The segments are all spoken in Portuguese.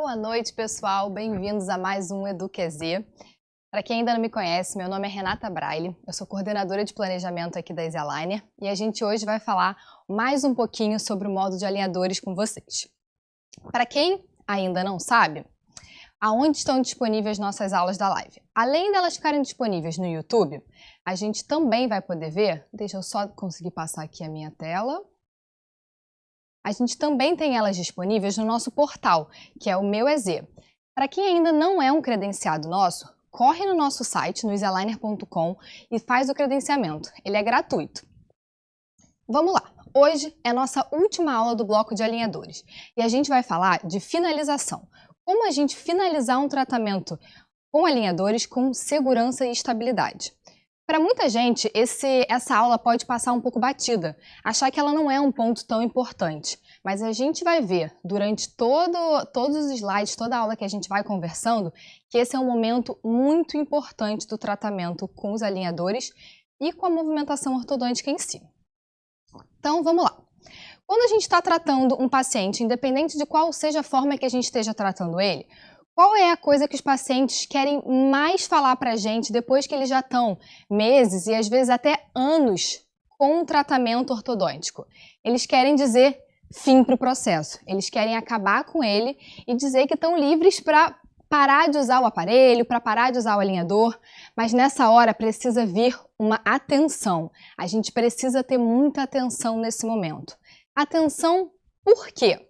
Boa noite, pessoal. Bem-vindos a mais um EduQZ. Para quem ainda não me conhece, meu nome é Renata Braille, eu sou coordenadora de planejamento aqui da EasyAligner e a gente hoje vai falar mais um pouquinho sobre o módulo de alinhadores com vocês. Para quem ainda não sabe, aonde estão disponíveis nossas aulas da live? Além delas ficarem disponíveis no YouTube, a gente também vai poder ver, deixa eu só conseguir passar aqui a minha tela. A gente também tem elas disponíveis no nosso portal, que é o Meu EZ. Para quem ainda não é um credenciado nosso, corre no nosso site, no easyaligner.com, e faz o credenciamento. Ele é gratuito. Vamos lá! Hoje é nossa última aula do bloco de alinhadores e a gente vai falar de finalização. Como a gente finalizar um tratamento com alinhadores com segurança e estabilidade. Para muita gente, essa aula pode passar um pouco batida, achar que ela não é um ponto tão importante. Mas a gente vai ver, durante todos os slides, toda a aula que a gente vai conversando, que esse é um momento muito importante do tratamento com os alinhadores e com a movimentação ortodôntica em si. Então, vamos lá. Quando a gente está tratando um paciente, independente de qual seja a forma que a gente esteja tratando ele, qual é a coisa que os pacientes querem mais falar para a gente depois que eles já estão meses e às vezes até anos com um tratamento ortodôntico? Eles querem dizer fim para o processo, eles querem acabar com ele e dizer que estão livres para parar de usar o aparelho, para parar de usar o alinhador, mas nessa hora precisa vir uma atenção. A gente precisa ter muita atenção nesse momento. Atenção por quê?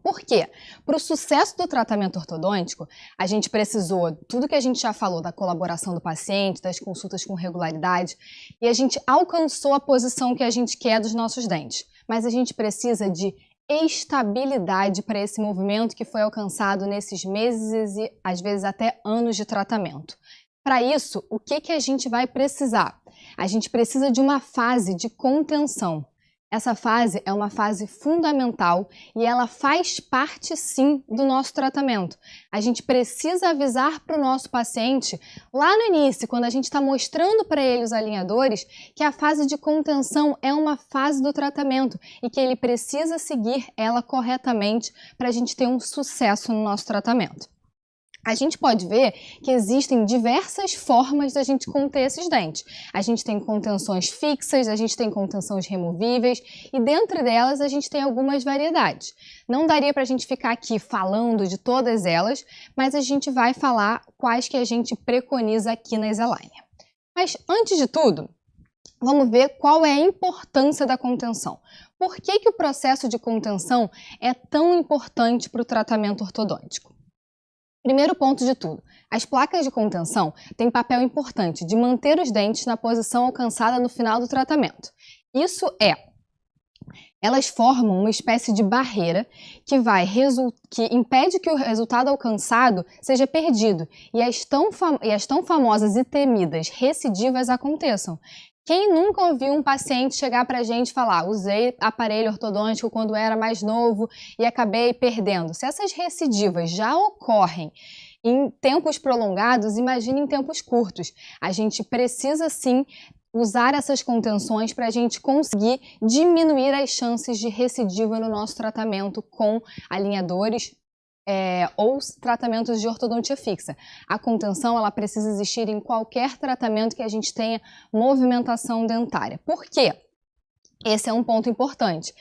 Por quê? Para o sucesso do tratamento ortodôntico, a gente precisou, tudo que a gente já falou, da colaboração do paciente, das consultas com regularidade, e a gente alcançou a posição que a gente quer dos nossos dentes. Mas a gente precisa de estabilidade para esse movimento que foi alcançado nesses meses e às vezes até anos de tratamento. Para isso, o que a gente vai precisar? A gente precisa de uma fase de contenção. Essa fase é uma fase fundamental e ela faz parte, sim, do nosso tratamento. A gente precisa avisar para o nosso paciente, lá no início, quando a gente está mostrando para ele os alinhadores, que a fase de contenção é uma fase do tratamento e que ele precisa seguir ela corretamente para a gente ter um sucesso no nosso tratamento. A gente pode ver que existem diversas formas da gente conter esses dentes. A gente tem contenções fixas, a gente tem contenções removíveis e dentro delas a gente tem algumas variedades. Não daria para a gente ficar aqui falando de todas elas, mas a gente vai falar quais que a gente preconiza aqui na EasyAligner. Mas antes de tudo, vamos ver qual é a importância da contenção. Por que o processo de contenção é tão importante para o tratamento ortodôntico? Primeiro ponto de tudo, as placas de contenção têm papel importante de manter os dentes na posição alcançada no final do tratamento. Elas formam uma espécie de barreira que impede que o resultado alcançado seja perdido e as tão famosas e temidas recidivas aconteçam. Quem nunca ouviu um paciente chegar para a gente e falar: usei aparelho ortodôntico quando era mais novo e acabei perdendo? Se essas recidivas já ocorrem em tempos prolongados, imagine em tempos curtos. A gente precisa sim usar essas contenções para a gente conseguir diminuir as chances de recidiva no nosso tratamento com alinhadores ou tratamentos de ortodontia fixa. A contenção ela precisa existir em qualquer tratamento que a gente tenha movimentação dentária. Por quê? Esse é um ponto importante.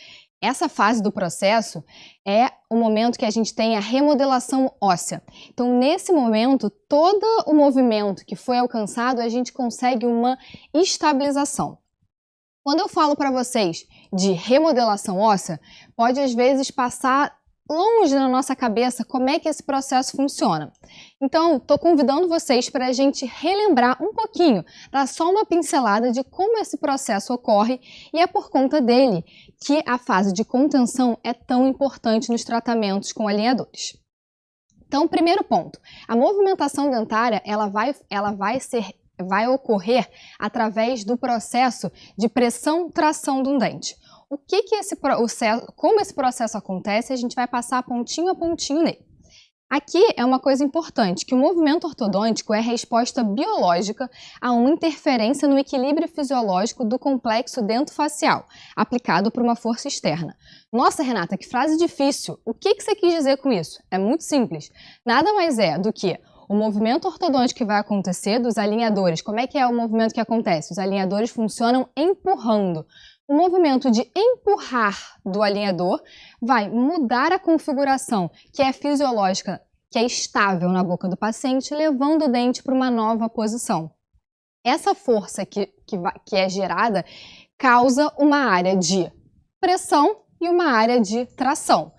Essa fase do processo é o momento que a gente tem a remodelação óssea. Então, nesse momento, todo o movimento que foi alcançado, a gente consegue uma estabilização. Quando eu falo para vocês de remodelação óssea, pode às vezes passar longe na nossa cabeça como é que esse processo funciona. Então, estou convidando vocês para a gente relembrar um pouquinho, dar só uma pincelada de como esse processo ocorre e é por conta dele que a fase de contenção é tão importante nos tratamentos com alinhadores. Então, primeiro ponto, a movimentação dentária ela vai ocorrer através do processo de pressão-tração de um dente. Como esse processo acontece, a gente vai passar pontinho a pontinho nele. Aqui é uma coisa importante, que o movimento ortodôntico é resposta biológica a uma interferência no equilíbrio fisiológico do complexo dentofacial, aplicado por uma força externa. Nossa, Renata, que frase difícil! O que você quis dizer com isso? É muito simples. Nada mais é do que o movimento ortodôntico que vai acontecer dos alinhadores. Como é que é o movimento que acontece? Os alinhadores funcionam empurrando. O movimento de empurrar do alinhador vai mudar a configuração que é fisiológica, que é estável na boca do paciente, levando o dente para uma nova posição. Essa força que é gerada causa uma área de pressão e uma área de tração.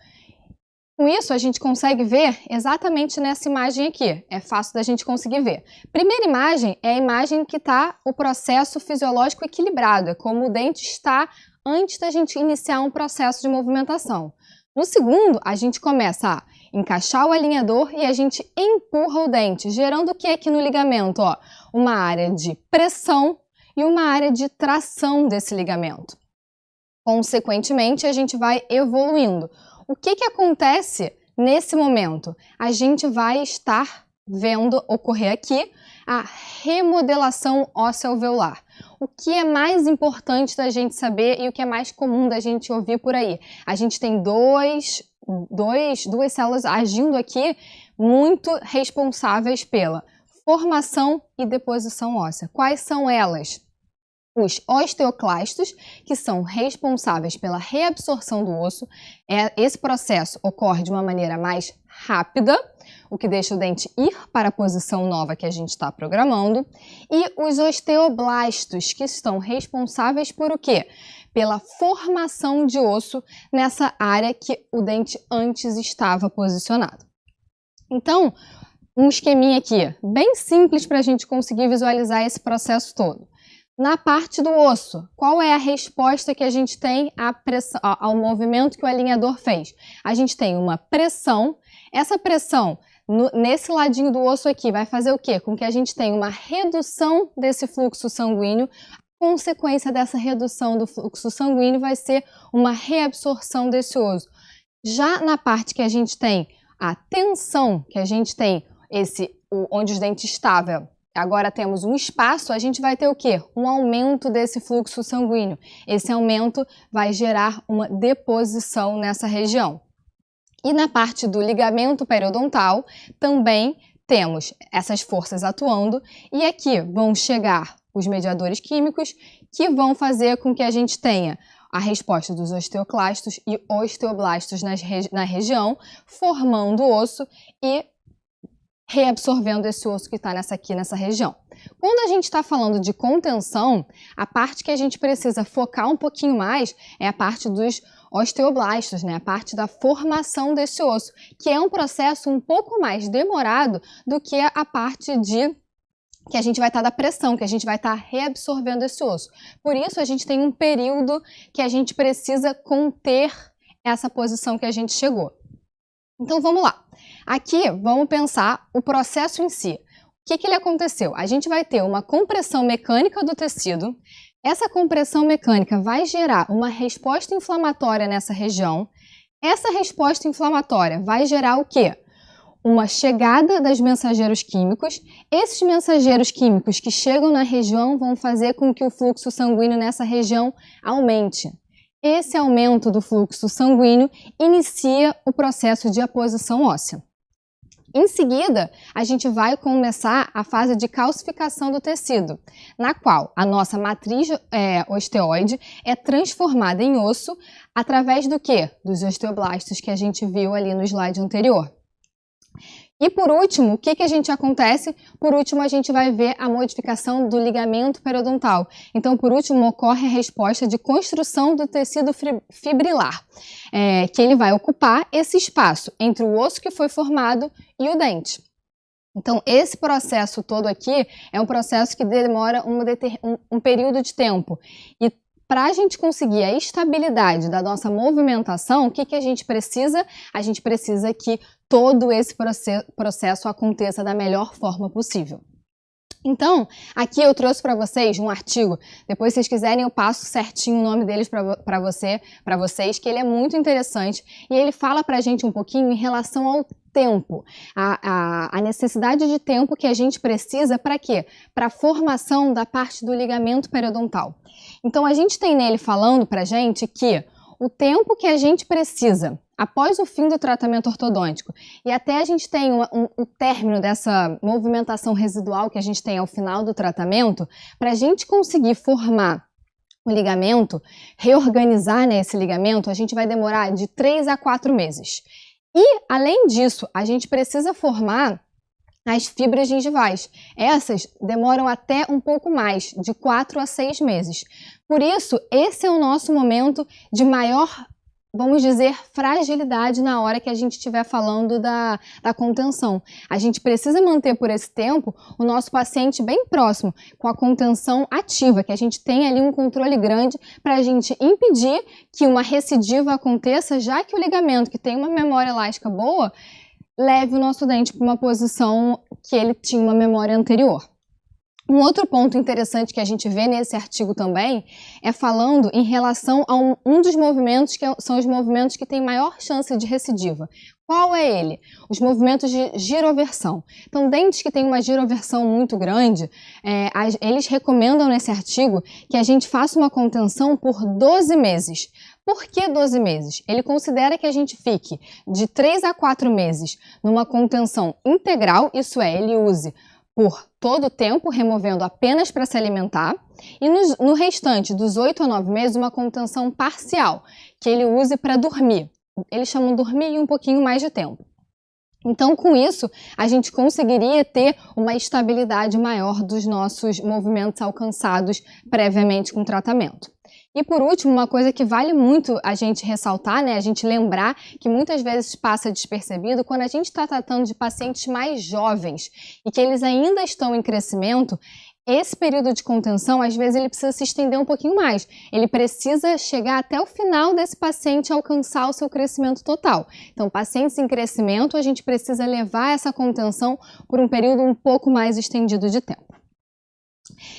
Com isso, a gente consegue ver exatamente nessa imagem aqui. É fácil da gente conseguir ver. Primeira imagem é a imagem que está o processo fisiológico equilibrado. É como o dente está antes da gente iniciar um processo de movimentação. No segundo, a gente começa a encaixar o alinhador e a gente empurra o dente, gerando o que aqui no ligamento? Ó, uma área de pressão e uma área de tração desse ligamento. Consequentemente, a gente vai evoluindo. O que acontece nesse momento? A gente vai estar vendo ocorrer aqui a remodelação óssea alveolar. O que é mais importante da gente saber e o que é mais comum da gente ouvir por aí? A gente tem duas células agindo aqui muito responsáveis pela formação e deposição óssea. Quais são elas? Os osteoclastos, que são responsáveis pela reabsorção do osso. Esse processo ocorre de uma maneira mais rápida, o que deixa o dente ir para a posição nova que a gente está programando. E os osteoblastos, que estão responsáveis por o quê? Pela formação de osso nessa área que o dente antes estava posicionado. Então, um esqueminha aqui, bem simples para a gente conseguir visualizar esse processo todo. Na parte do osso, qual é a resposta que a gente tem ao movimento que o alinhador fez? A gente tem uma pressão. Essa pressão nesse ladinho do osso aqui vai fazer o quê? Com que a gente tenha uma redução desse fluxo sanguíneo. A consequência dessa redução do fluxo sanguíneo vai ser uma reabsorção desse osso. Já na parte que a gente tem a tensão, que a gente tem onde os dentes estavam, agora temos um espaço, a gente vai ter o quê? Um aumento desse fluxo sanguíneo. Esse aumento vai gerar uma deposição nessa região. E na parte do ligamento periodontal, também temos essas forças atuando, e aqui vão chegar os mediadores químicos que vão fazer com que a gente tenha a resposta dos osteoclastos e osteoblastos na região, formando o osso e reabsorvendo esse osso que está nessa região. Quando a gente está falando de contenção, a parte que a gente precisa focar um pouquinho mais é a parte dos osteoblastos, né? A parte da formação desse osso, que é um processo um pouco mais demorado do que a parte que a gente vai estar da pressão, que a gente vai estar reabsorvendo esse osso. Por isso, a gente tem um período que a gente precisa conter essa posição que a gente chegou. Então, vamos lá. Aqui, vamos pensar o processo em si. O que ele aconteceu? A gente vai ter uma compressão mecânica do tecido. Essa compressão mecânica vai gerar uma resposta inflamatória nessa região. Essa resposta inflamatória vai gerar o quê? Uma chegada dos mensageiros químicos. Esses mensageiros químicos que chegam na região vão fazer com que o fluxo sanguíneo nessa região aumente. Esse aumento do fluxo sanguíneo inicia o processo de aposição óssea. Em seguida, a gente vai começar a fase de calcificação do tecido, na qual a nossa matriz osteoide é transformada em osso através do quê? Dos osteoblastos que a gente viu ali no slide anterior. E por último, o que a gente acontece? Por último, a gente vai ver a modificação do ligamento periodontal. Então, por último, ocorre a resposta de construção do tecido fibrilar, que ele vai ocupar esse espaço entre o osso que foi formado e o dente. Então, esse processo todo aqui é um processo que demora um período de tempo. E para a gente conseguir a estabilidade da nossa movimentação, o que a gente precisa? A gente precisa que todo esse processo aconteça da melhor forma possível. Então, aqui eu trouxe para vocês um artigo, depois se vocês quiserem eu passo certinho o nome deles para vocês, que ele é muito interessante e ele fala para a gente um pouquinho em relação ao tempo, a necessidade de tempo que a gente precisa para quê? Para a formação da parte do ligamento periodontal. Então, a gente tem nele falando para a gente que o tempo que a gente precisa após o fim do tratamento ortodôntico e até a gente tem o término dessa movimentação residual que a gente tem ao final do tratamento, para a gente conseguir formar o ligamento, reorganizar, né, esse ligamento, a gente vai demorar de 3 a 4 meses. E, além disso, a gente precisa formar as fibras gengivais. Essas demoram até um pouco mais, de 4 a 6 meses. Por isso, esse é o nosso momento de maior, vamos dizer, fragilidade na hora que a gente estiver falando da contenção. A gente precisa manter por esse tempo o nosso paciente bem próximo, com a contenção ativa, que a gente tem ali um controle grande para a gente impedir que uma recidiva aconteça, já que o ligamento, que tem uma memória elástica boa, leve o nosso dente para uma posição que ele tinha uma memória anterior. Um outro ponto interessante que a gente vê nesse artigo também é falando em relação a um dos movimentos que são os movimentos que têm maior chance de recidiva. Qual é ele? Os movimentos de giroversão. Então, dentes que têm uma giroversão muito grande, eles recomendam nesse artigo que a gente faça uma contenção por 12 meses. Por que 12 meses? Ele considera que a gente fique de 3 a 4 meses numa contenção integral, isso é, ele use por todo o tempo, removendo apenas para se alimentar, e no restante dos 8 a 9 meses, uma contenção parcial, que ele use para dormir. Eles chamam dormir e um pouquinho mais de tempo. Então, com isso, a gente conseguiria ter uma estabilidade maior dos nossos movimentos alcançados previamente com o tratamento. E por último, uma coisa que vale muito a gente ressaltar, né, a gente lembrar que muitas vezes passa despercebido quando a gente está tratando de pacientes mais jovens e que eles ainda estão em crescimento, esse período de contenção, às vezes, ele precisa se estender um pouquinho mais. Ele precisa chegar até o final desse paciente alcançar o seu crescimento total. Então, pacientes em crescimento, a gente precisa levar essa contenção por um período um pouco mais estendido de tempo.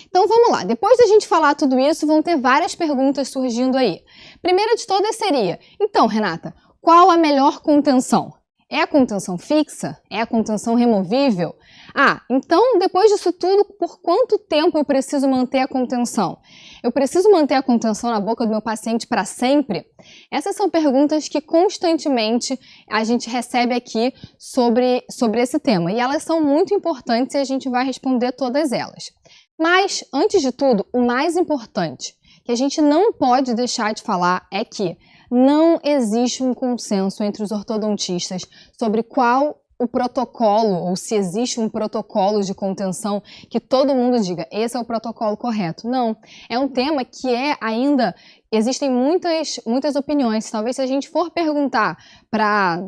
Então vamos lá, depois da gente falar tudo isso, vão ter várias perguntas surgindo aí. Primeira de todas seria, então Renata, qual a melhor contenção? É a contenção fixa? É a contenção removível? Ah, então depois disso tudo, por quanto tempo eu preciso manter a contenção? Eu preciso manter a contenção na boca do meu paciente para sempre? Essas são perguntas que constantemente a gente recebe aqui sobre esse tema e elas são muito importantes e a gente vai responder todas elas. Mas, antes de tudo, o mais importante que a gente não pode deixar de falar é que não existe um consenso entre os ortodontistas sobre qual o protocolo, ou se existe um protocolo de contenção que todo mundo diga, esse é o protocolo correto. Não, é um tema que ainda, existem muitas opiniões. Talvez se a gente for perguntar para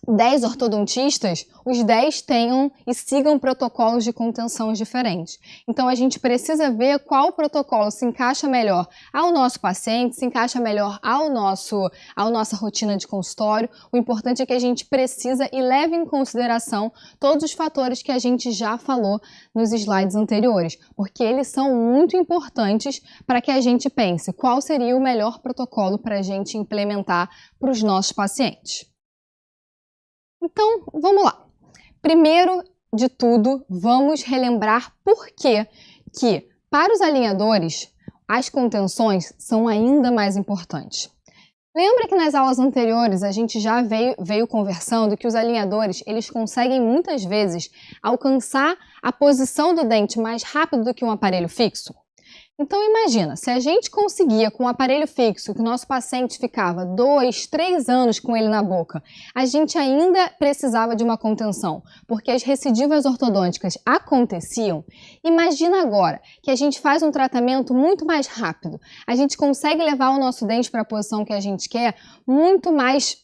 10 ortodontistas, os 10 tenham e sigam protocolos de contenção diferentes. Então, a gente precisa ver qual protocolo se encaixa melhor ao nosso paciente, se encaixa melhor à nossa rotina de consultório. O importante é que a gente precisa e leve em consideração todos os fatores que a gente já falou nos slides anteriores, porque eles são muito importantes para que a gente pense qual seria o melhor protocolo para a gente implementar para os nossos pacientes. Então, vamos lá. Primeiro de tudo, vamos relembrar por que para os alinhadores, as contenções são ainda mais importantes. Lembra que nas aulas anteriores a gente já veio conversando que os alinhadores, eles conseguem muitas vezes alcançar a posição do dente mais rápido do que um aparelho fixo? Então imagina, se a gente conseguia com o aparelho fixo, que o nosso paciente ficava 2, 3 anos com ele na boca, a gente ainda precisava de uma contenção, porque as recidivas ortodônticas aconteciam, imagina agora que a gente faz um tratamento muito mais rápido, a gente consegue levar o nosso dente para a posição que a gente quer muito mais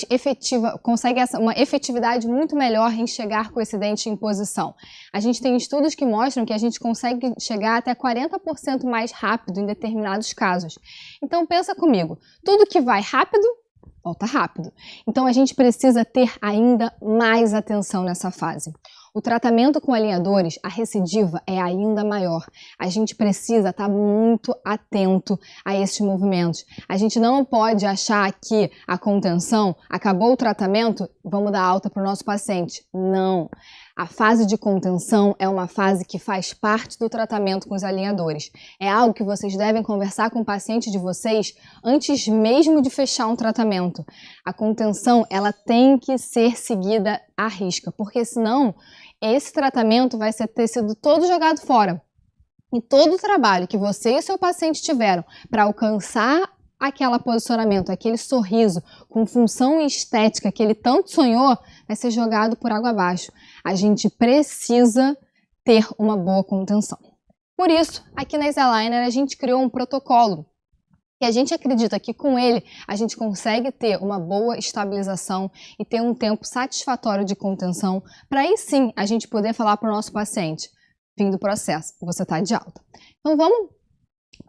efetiva, consegue uma efetividade muito melhor em chegar com esse dente em posição. A gente tem estudos que mostram que a gente consegue chegar até 40% mais rápido em determinados casos. Então pensa comigo, tudo que vai rápido, volta rápido. Então a gente precisa ter ainda mais atenção nessa fase. O tratamento com alinhadores, a recidiva é ainda maior. A gente precisa estar muito atento a esses movimentos. A gente não pode achar que a contenção, acabou o tratamento, vamos dar alta para o nosso paciente. Não. A fase de contenção é uma fase que faz parte do tratamento com os alinhadores. É algo que vocês devem conversar com o paciente de vocês antes mesmo de fechar um tratamento. A contenção, ela tem que ser seguida à risca, porque senão esse tratamento vai ter sido todo jogado fora. E todo o trabalho que você e o seu paciente tiveram para alcançar aquele posicionamento, aquele sorriso com função estética que ele tanto sonhou, vai ser jogado por água abaixo. A gente precisa ter uma boa contenção. Por isso, aqui na EasyAligner a gente criou um protocolo e a gente acredita que com ele a gente consegue ter uma boa estabilização e ter um tempo satisfatório de contenção para aí sim a gente poder falar para o nosso paciente, fim do processo, você está de alta. Então vamos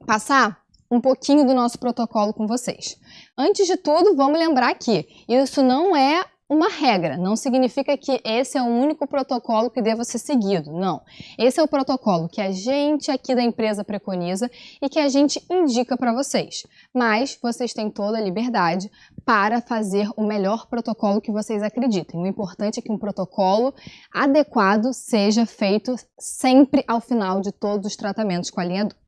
passar um pouquinho do nosso protocolo com vocês. Antes de tudo, vamos lembrar que isso não é uma regra, não significa que esse é o único protocolo que deva ser seguido, não. Esse é o protocolo que a gente aqui da empresa preconiza e que a gente indica para vocês. Mas vocês têm toda a liberdade para fazer o melhor protocolo que vocês acreditem. O importante é que um protocolo adequado seja feito sempre ao final de todos os tratamentos com alinhador.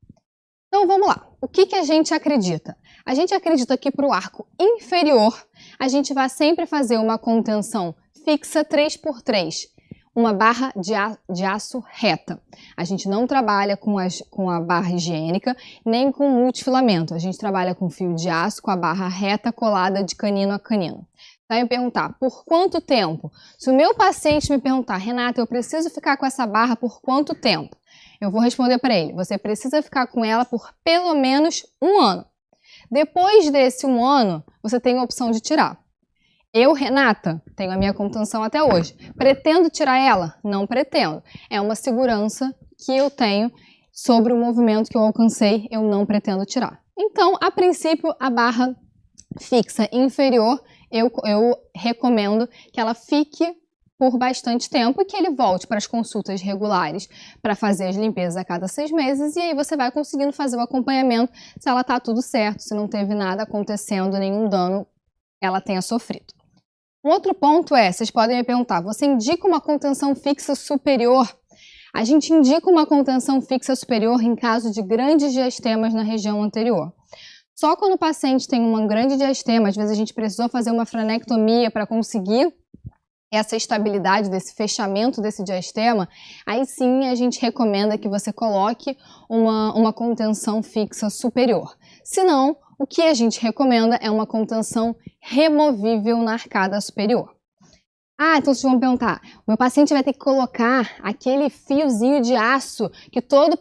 Então vamos lá, o que a gente acredita? A gente acredita que para o arco inferior a gente vai sempre fazer uma contenção fixa 3x3, uma barra de aço reta. A gente não trabalha com a barra higiênica nem com multifilamento, a gente trabalha com fio de aço com a barra reta colada de canino a canino. Vai me perguntar, por quanto tempo? Se o meu paciente me perguntar, Renata, eu preciso ficar com essa barra por quanto tempo? Eu vou responder para ele, você precisa ficar com ela por pelo menos 1 ano. Depois desse 1 ano, você tem a opção de tirar. Eu, Renata, tenho a minha contenção até hoje. Pretendo tirar ela? Não pretendo. É uma segurança que eu tenho sobre o movimento que eu alcancei, eu não pretendo tirar. Então, a princípio, a barra fixa inferior, eu recomendo que ela fique por bastante tempo e que ele volte para as consultas regulares para fazer as limpezas a cada 6 meses e aí você vai conseguindo fazer o acompanhamento se ela está tudo certo, se não teve nada acontecendo, nenhum dano ela tenha sofrido. Um outro ponto é, vocês podem me perguntar, você indica uma contenção fixa superior? A gente indica uma contenção fixa superior em caso de grandes diastemas na região anterior. Só quando o paciente tem um grande diastema, às vezes a gente precisou fazer uma frenectomia para conseguir essa estabilidade desse fechamento desse diastema, aí sim a gente recomenda que você coloque uma contenção fixa superior. Se não, o que a gente recomenda é uma contenção removível na arcada superior. Ah, então vocês vão perguntar, o meu paciente vai ter que colocar aquele fiozinho de aço que todo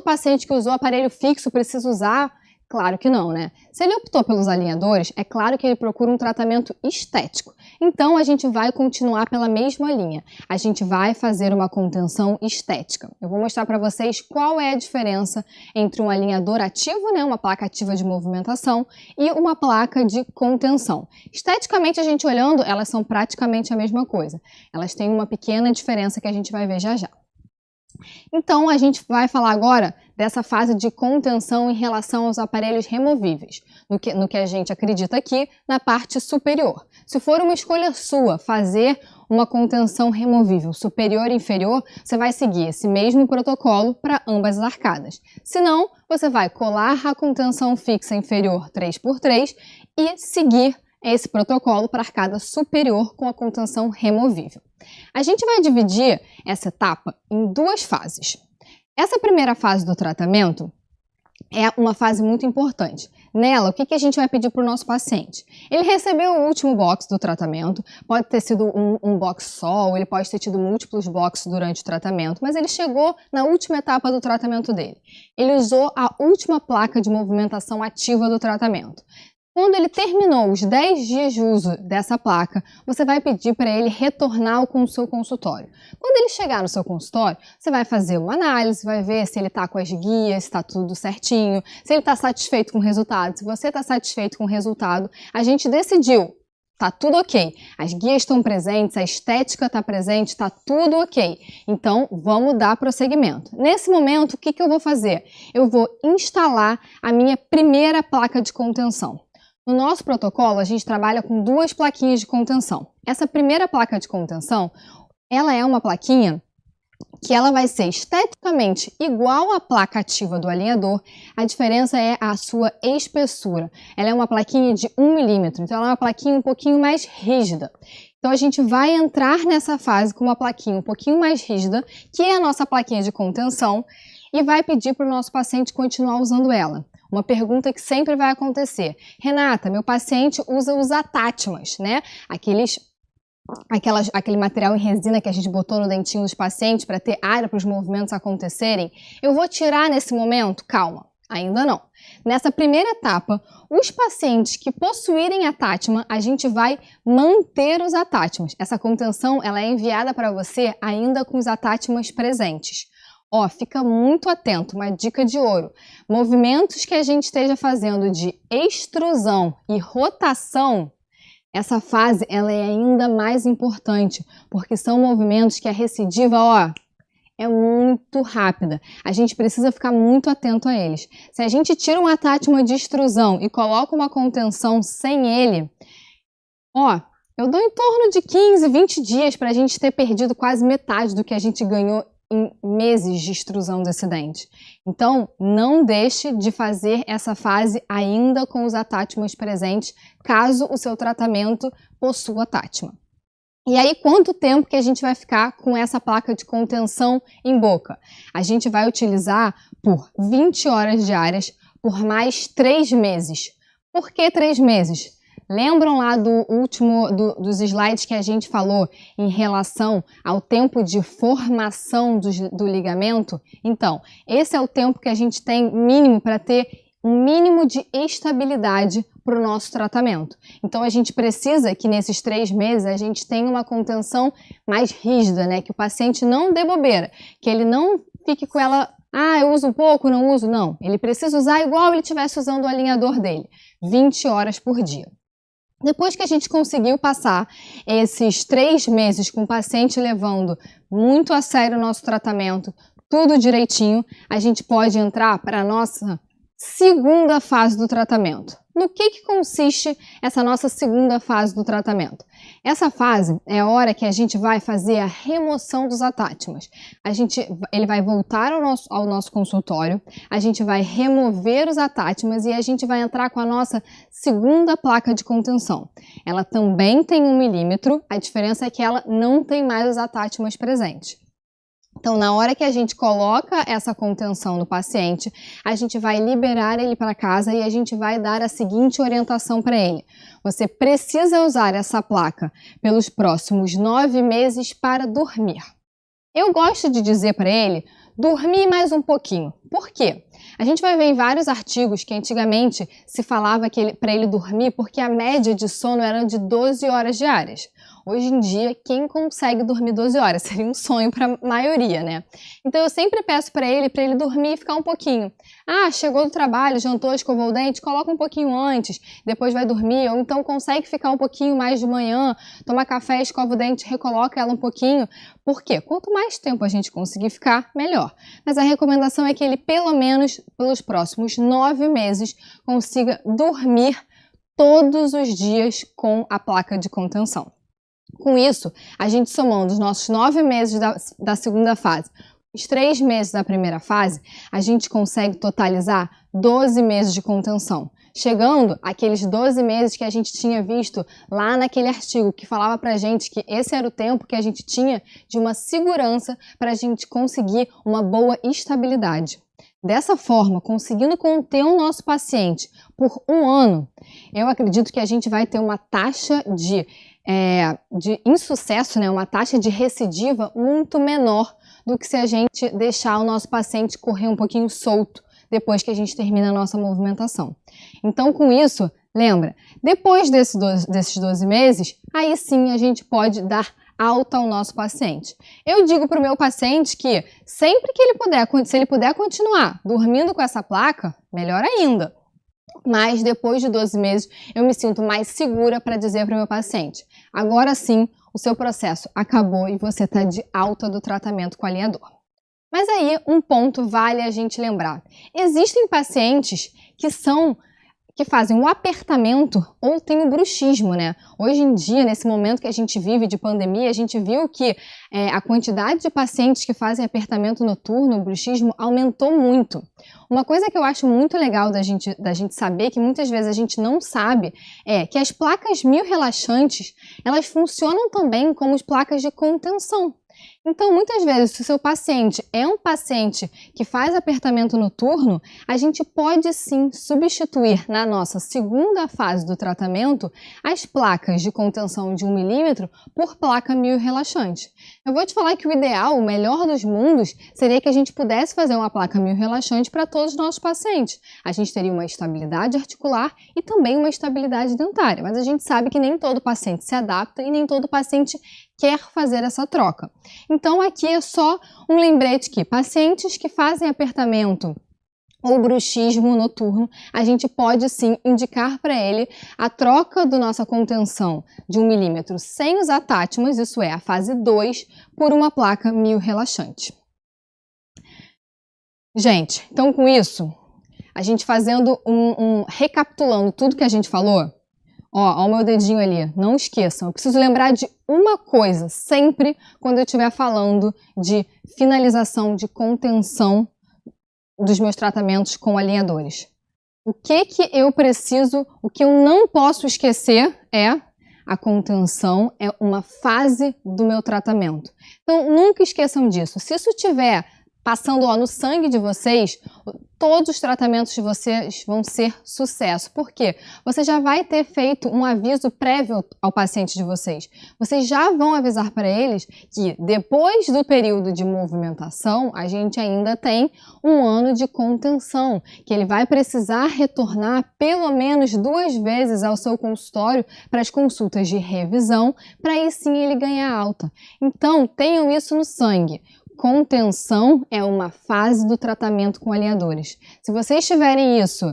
paciente que usou aparelho fixo precisa usar? Claro que não, né? Se ele optou pelos alinhadores, é claro que ele procura um tratamento estético. Então, a gente vai continuar pela mesma linha. A gente vai fazer uma contenção estética. Eu vou mostrar para vocês qual é a diferença entre um alinhador ativo, né, uma placa ativa de movimentação, e uma placa de contenção. Esteticamente, a gente olhando, elas são praticamente a mesma coisa. Elas têm uma pequena diferença que a gente vai ver já já. Então, a gente vai falar agora dessa fase de contenção em relação aos aparelhos removíveis, no que a gente acredita aqui na parte superior. Se for uma escolha sua fazer uma contenção removível superior e inferior, você vai seguir esse mesmo protocolo para ambas as arcadas. Se não, você vai colar a contenção fixa inferior 3x3 e seguir esse protocolo para a arcada superior com a contenção removível. A gente vai dividir essa etapa em 2 fases. Essa primeira fase do tratamento é uma fase muito importante. Nela, o que a gente vai pedir para o nosso paciente? Ele recebeu o último box do tratamento, pode ter sido um box só, ou ele pode ter tido múltiplos boxes durante o tratamento, mas ele chegou na última etapa do tratamento dele. Ele usou a última placa de movimentação ativa do tratamento. Quando ele terminou os 10 dias de uso dessa placa, você vai pedir para ele retornar ao seu consultório. Quando ele chegar no seu consultório, você vai fazer uma análise, vai ver se ele está com as guias, se está tudo certinho, se ele está satisfeito com o resultado. Se você está satisfeito com o resultado, a gente decidiu tá tudo ok. As guias estão presentes, a estética está presente, tá tudo ok. Então, vamos dar prosseguimento. Nesse momento, o que eu vou fazer? Eu vou instalar a minha primeira placa de contenção. No nosso protocolo, a gente trabalha com 2 plaquinhas de contenção. Essa primeira placa de contenção, ela é uma plaquinha que ela vai ser esteticamente igual à placa ativa do alinhador, a diferença é a sua espessura. Ela é uma plaquinha de 1 milímetro, então ela é uma plaquinha um pouquinho mais rígida. Então a gente vai entrar nessa fase com uma plaquinha um pouquinho mais rígida, que é a nossa plaquinha de contenção, e vai pedir para o nosso paciente continuar usando ela. Uma pergunta que sempre vai acontecer: Renata, meu paciente usa os atátimas, né? Aquele material em resina que a gente botou no dentinho dos pacientes para ter área para os movimentos acontecerem. Eu vou tirar nesse momento? Calma, ainda não. Nessa primeira etapa, os pacientes que possuírem atátima, a gente vai manter os atátimas. Essa contenção ela é enviada para você ainda com os atátimas presentes. Ó, fica muito atento, uma dica de ouro. Movimentos que a gente esteja fazendo de extrusão e rotação, essa fase ela é ainda mais importante, porque são movimentos que a recidiva, ó, é muito rápida. A gente precisa ficar muito atento a eles. Se a gente tira um atátima de extrusão e coloca uma contenção sem ele, ó, eu dou em torno de 15, 20 dias para a gente ter perdido quase metade do que a gente ganhou em meses de extrusão desse dente. Então, não deixe de fazer essa fase ainda com os atátimas presentes, caso o seu tratamento possua atátima. E aí, quanto tempo que a gente vai ficar com essa placa de contenção em boca? A gente vai utilizar por 20 horas diárias por mais 3 meses. Por que 3 meses? Lembram lá dos slides que a gente falou em relação ao tempo de formação do ligamento? Então, esse é o tempo que a gente tem mínimo para ter um mínimo de estabilidade para o nosso tratamento. Então, a gente precisa que nesses 3 meses a gente tenha uma contenção mais rígida, né? Que o paciente não dê bobeira, que ele não fique com ela, eu uso um pouco, não uso, não. Ele precisa usar igual ele estivesse usando o alinhador dele, 20 horas por dia. Depois que a gente conseguiu passar esses 3 meses com o paciente levando muito a sério o nosso tratamento, tudo direitinho, a gente pode entrar para a nossa segunda fase do tratamento. No que consiste essa nossa segunda fase do tratamento? Essa fase é a hora que a gente vai fazer a remoção dos atátimas. Ele vai voltar ao nosso consultório, a gente vai remover os atátimas e a gente vai entrar com a nossa segunda placa de contenção. Ela também tem 1 milímetro, a diferença é que ela não tem mais os atátimas presentes. Então, na hora que a gente coloca essa contenção no paciente, a gente vai liberar ele para casa e a gente vai dar a seguinte orientação para ele. Você precisa usar essa placa pelos próximos 9 meses para dormir. Eu gosto de dizer para ele, dormir mais um pouquinho. Por quê? A gente vai ver em vários artigos que antigamente se falava para ele dormir porque a média de sono era de 12 horas diárias. Hoje em dia, quem consegue dormir 12 horas? Seria um sonho para a maioria, né? Então eu sempre peço para ele dormir e ficar um pouquinho. Chegou do trabalho, jantou, escovou o dente, coloca um pouquinho antes, depois vai dormir, ou então consegue ficar um pouquinho mais de manhã, toma café, escova o dente, recoloca ela um pouquinho. Por quê? Quanto mais tempo a gente conseguir ficar, melhor. Mas a recomendação é que ele, pelo menos pelos próximos 9 meses, consiga dormir todos os dias com a placa de contenção. Com isso, a gente somando os nossos 9 meses da segunda fase, os 3 meses da primeira fase, a gente consegue totalizar 12 meses de contenção, chegando àqueles 12 meses que a gente tinha visto lá naquele artigo que falava pra gente que esse era o tempo que a gente tinha de uma segurança para a gente conseguir uma boa estabilidade. Dessa forma, conseguindo conter o nosso paciente por 1 ano, eu acredito que a gente vai ter uma taxa de insucesso, né, uma taxa de recidiva muito menor do que se a gente deixar o nosso paciente correr um pouquinho solto depois que a gente termina a nossa movimentação. Então, com isso, lembra, depois desses 12 meses, aí sim a gente pode dar alta ao nosso paciente. Eu digo para o meu paciente que sempre que ele puder, se ele puder continuar dormindo com essa placa, melhor ainda. mas depois de 12 meses eu me sinto mais segura para dizer para o meu paciente: agora sim, o seu processo acabou e você está de alta do tratamento com alinhador. Mas aí um ponto vale a gente lembrar: existem pacientes que fazem o apertamento ou tem o bruxismo, né? Hoje em dia, nesse momento que a gente vive de pandemia, a gente viu que a quantidade de pacientes que fazem apertamento noturno, o bruxismo, aumentou muito. Uma coisa que eu acho muito legal da gente saber, que muitas vezes a gente não sabe, é que as placas mio-relaxantes, elas funcionam também como as placas de contenção. Então, muitas vezes, se o seu paciente é um paciente que faz apertamento noturno, a gente pode sim substituir na nossa segunda fase do tratamento as placas de contenção de 1 milímetro por placa mio-relaxante. Eu vou te falar que o ideal, o melhor dos mundos, seria que a gente pudesse fazer uma placa mio-relaxante para todos os nossos pacientes. A gente teria uma estabilidade articular e também uma estabilidade dentária, mas a gente sabe que nem todo paciente se adapta e nem todo paciente quer fazer essa troca. Então aqui é só um lembrete que pacientes que fazem apertamento ou bruxismo noturno, a gente pode sim indicar para ele a troca da nossa contenção de 1 milímetro sem os atátimos, isso é, a fase 2, por uma placa mio-relaxante. Gente, então com isso, a gente fazendo recapitulando tudo que a gente falou, ó o meu dedinho ali, não esqueçam, eu preciso lembrar de uma coisa sempre quando eu estiver falando de finalização de contenção dos meus tratamentos com alinhadores. O que eu preciso, o que eu não posso esquecer é a contenção é uma fase do meu tratamento. Então nunca esqueçam disso. Se isso estiver passando no sangue de vocês, todos os tratamentos de vocês vão ser sucesso. Por quê? Você já vai ter feito um aviso prévio ao paciente de vocês. Vocês já vão avisar para eles que depois do período de movimentação, a gente ainda tem um ano de contenção, que ele vai precisar retornar pelo menos 2 vezes ao seu consultório para as consultas de revisão, para aí sim ele ganhar alta. Então, tenham isso no sangue. Contenção é uma fase do tratamento com alinhadores. Se vocês tiverem isso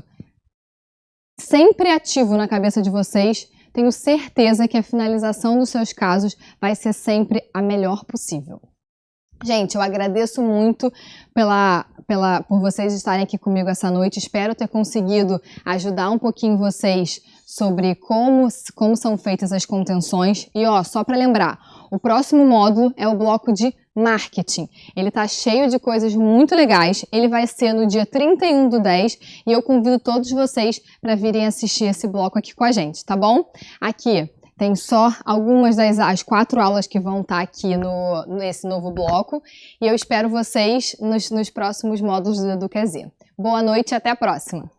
sempre ativo na cabeça de vocês, tenho certeza que a finalização dos seus casos vai ser sempre a melhor possível. Gente, eu agradeço muito por vocês estarem aqui comigo essa noite. Espero ter conseguido ajudar um pouquinho vocês sobre como são feitas as contenções. E só para lembrar, o próximo módulo é o bloco de marketing. Ele tá cheio de coisas muito legais. Ele vai ser no dia 31/10 e eu convido todos vocês para virem assistir esse bloco aqui com a gente, tá bom? Aqui tem só algumas das 4 aulas que vão estar aqui nesse novo bloco e eu espero vocês nos próximos módulos do EduQZ. Boa noite e até a próxima!